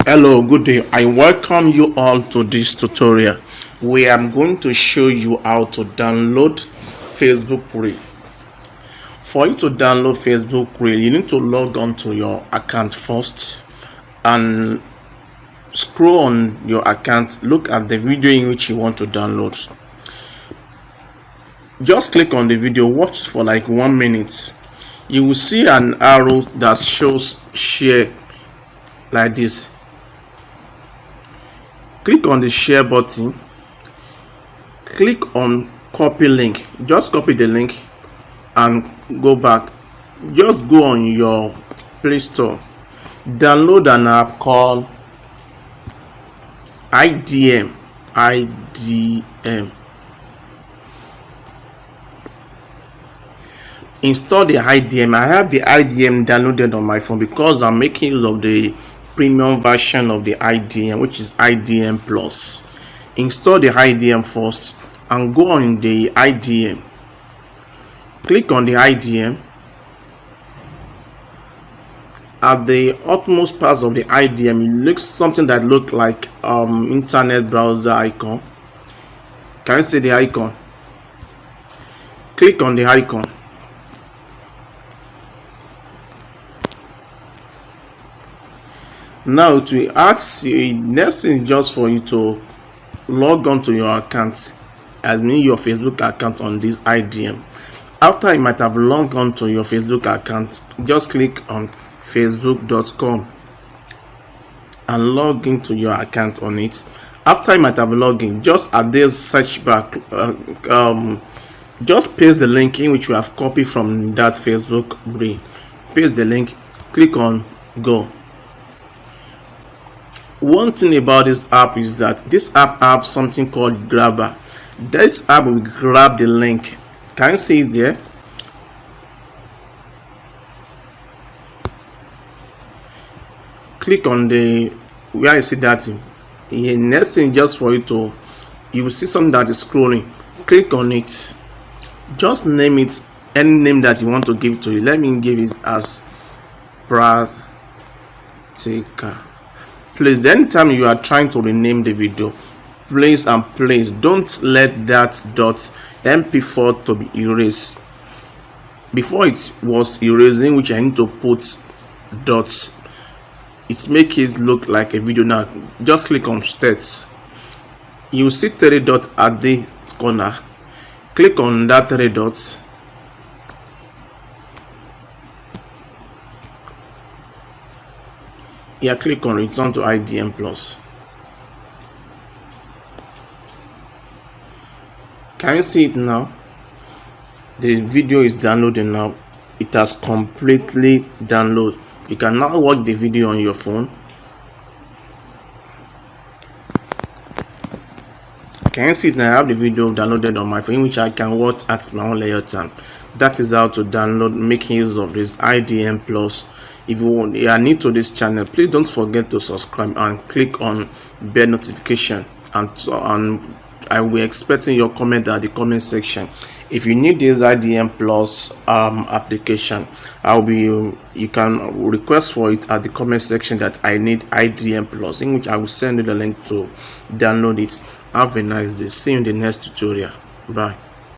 Hello, good day. I welcome you all to this tutorial where I'm going to show you how to download Facebook Reel. For you to download Facebook Reel, you need to log on to your account first and scroll on your account, look at the video in which you want to download. Just click on the video, watch for like 1 minute. You will see an arrow that shows share like this. Click on the share button, click on copy link. Just copy the link and go back. Just go on your Play Store, download an app called IDM. Install the IDM. I have the IDM downloaded on my phone because I'm making use of the premium version of the IDM, which is IDM Plus. Install the IDM first and go on the IDM. Click on the IDM. At the utmost part of the IDM, you look something that look like internet browser icon. Can you see the icon? Click on the icon. Now it will ask you, next thing is just for you to log on to your account, as mean your Facebook account on this IDM. After you might have logged on to your Facebook account, just click on facebook.com and log into your account on it. After you might have logged in, just at this search bar, just paste the link in which you have copied from that Facebook Reel. Paste the link, click on go. One thing about this app is that this app has something called grabber. This app will grab the link. Can you see it there? Click on the where you see that. Next thing, just for you to, you will see something that is scrolling. Click on it. Just name it any name that you want to give to you. Let me give it as Practical. Please, anytime you are trying to rename the video, please don't let that .mp4 to be erased. Before it was erasing, which I need to put dots, it make it look like a video. Now just click on stats. You will see 3 dots at the corner. Click on that 3 dots. Here, click on return to IDM Plus. Can you see it now? The video is downloading now. It has completely downloaded. You can now watch the video on your phone. Can you see it now? I have the video downloaded on my phone, which I can watch at my own leisure time. That is how to download, making use of this IDM Plus. If you are new to this channel, please don't forget to subscribe and click on bell notification, and I will be expecting your comment at the comment section. If you need this IDM Plus application, you can request for it at the comment section that I need IDM Plus, in which I will send you the link to download it. Have a nice day. See you in the next tutorial. Bye.